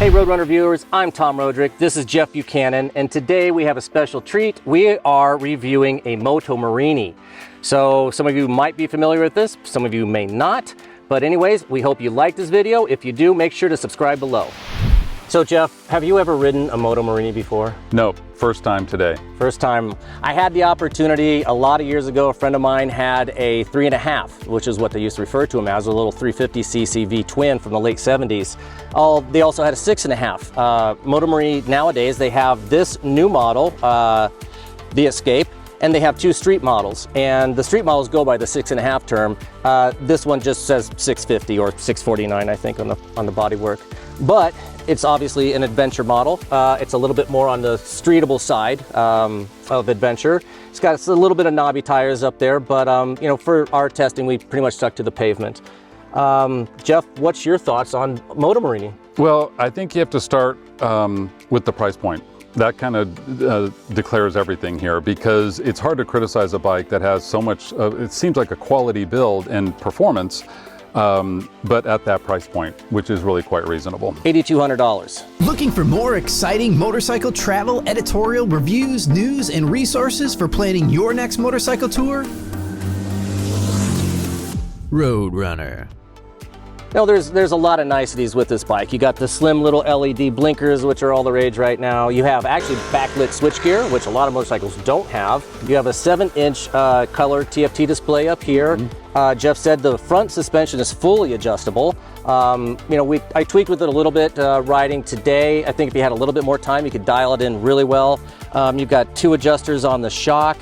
Hey RoadRUNNER viewers, I'm Tom Roderick, this is Jeff Buchanan, and today we have a special treat. We are reviewing a Moto Morini. So some of you might be familiar with this, some of you may not, but anyways, we hope you like this video. If you do, make sure to subscribe below. So Jeff, have you ever ridden a Moto Morini before? No, first time today. First time. I had the opportunity a lot of years ago. A friend of mine had a 3.5, which is what they used to refer to them as, a little 350cc V twin from the late 70s. They also had a 6.5. Moto Morini nowadays, they have this new model, the Escape, and they have two street models. And the street models go by the 6.5 term. This one just says 650 or 649, I think, on the bodywork. But it's obviously an adventure model. It's a little bit more on the streetable side of adventure. It's got a little bit of knobby tires up there, but you know, for our testing, we pretty much stuck to the pavement. Jeff, what's your thoughts on Moto Morini? Well, I think you have to start with the price point. That kind of declares everything here, because it's hard to criticize a bike that has so much, it seems like a quality build and performance, but at that price point, which is really quite reasonable. $8,200. Looking for more exciting motorcycle travel, editorial, reviews, news, and resources for planning your next motorcycle tour? RoadRUNNER. Now there's a lot of niceties with this bike. You got the slim little LED blinkers, which are all the rage right now. You have actually backlit switchgear, which a lot of motorcycles don't have. You have a 7-inch color TFT display up here. Jeff said the front suspension is fully adjustable. You know, I tweaked with it a little bit riding today. I think if you had a little bit more time, you could dial it in really well. You've got two adjusters on the shock.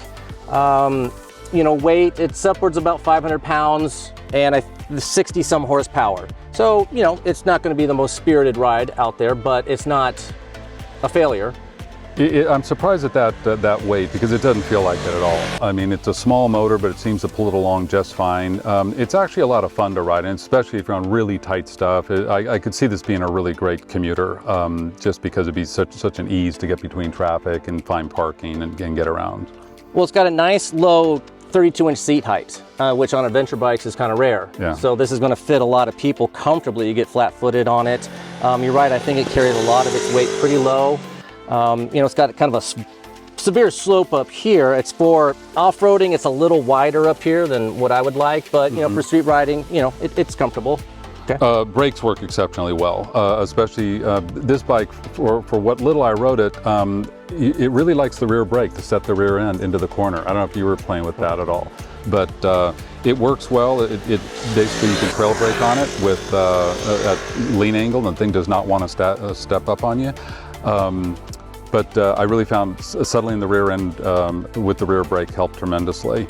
You know, weight, it's upwards about 500 pounds and 60 some horsepower. So, you know, it's not going to be the most spirited ride out there, but it's not a failure. I'm surprised at that weight, because it doesn't feel like it at all. I mean, it's a small motor, but it seems to pull it along just fine. It's actually a lot of fun to ride, and especially if you're on really tight stuff. I could see this being a really great commuter, just because it'd be such an ease to get between traffic and find parking and get around. Well, it's got a nice low 32-inch seat height, which on adventure bikes is kind of rare. Yeah. So this is going to fit a lot of people comfortably. You get flat-footed on it. You're right, I think it carries a lot of its weight pretty low. You know, it's got kind of a severe slope up here. It's for off-roading. It's a little wider up here than what I would like, but you know, for street riding, you know, it's comfortable. Okay. Brakes work exceptionally well, especially this bike, for what little I rode it, it really likes the rear brake to set the rear end into the corner. I don't know if you were playing with that at all, but it works well. It basically, you can trail brake on it with a lean angle, and the thing does not want to step up on you. But I really found settling the rear end with the rear brake helped tremendously.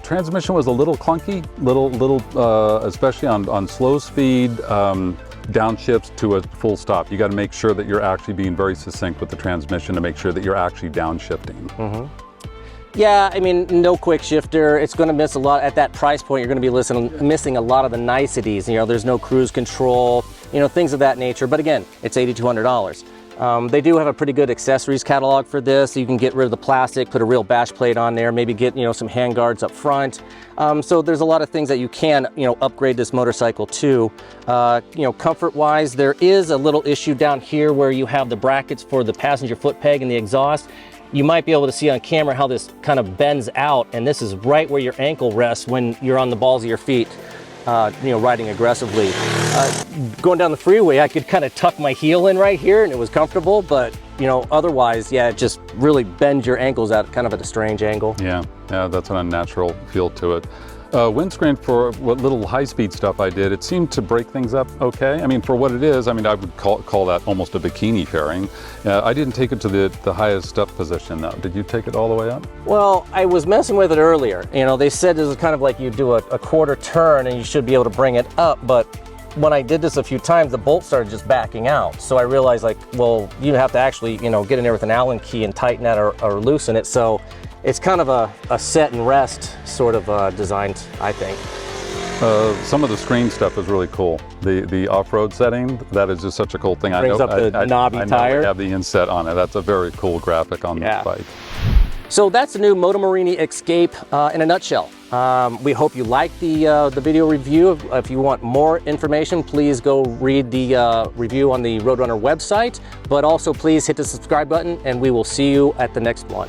Transmission was a little clunky, especially on slow speed, downshifts to a full stop. You got to make sure that you're actually being very succinct with the transmission to make sure that you're actually downshifting. Yeah, I mean, no quick shifter. It's going to miss a lot at that price point. You're going to be missing a lot of the niceties. You know, there's no cruise control, you know, things of that nature. But again, it's $8,200. They do have a pretty good accessories catalog for this. You can get rid of the plastic, put a real bash plate on there, maybe get, you know, some hand guards up front. So there's a lot of things that you can, you know, upgrade this motorcycle to. You know, comfort-wise, there is a little issue down here where you have the brackets for the passenger foot peg and the exhaust. You might be able to see on camera how this kind of bends out, and this is right where your ankle rests when you're on the balls of your feet. You know, riding aggressively. Going down the freeway, I could kind of tuck my heel in right here and it was comfortable, but you know, otherwise, yeah, it just really bends your ankles out kind of at a strange angle. Yeah, that's an unnatural feel to it. Windscreen, for what little high-speed stuff I did, it seemed to break things up okay. I mean, for what it is, I mean, I would call that almost a bikini fairing. I didn't take it to the highest up position, though. Did you take it all the way up? Well, I was messing with it earlier. You know, they said this is kind of like you do a quarter turn and you should be able to bring it up, but when I did this a few times, the bolt started just backing out. So I realized, like, well, you have to actually, you know, get in there with an Allen key and tighten that or loosen it. So it's kind of a set and rest sort of designed, I think. Some of the screen stuff is really cool. The off-road setting, that is just such a cool thing. Brings up the knobby tire. I have the inset on it. That's a very cool graphic on this bike. So that's the new Moto Morini Escape in a nutshell. We hope you liked the video review. If you want more information, please go read the review on the RoadRUNNER website, but also please hit the subscribe button and we will see you at the next one.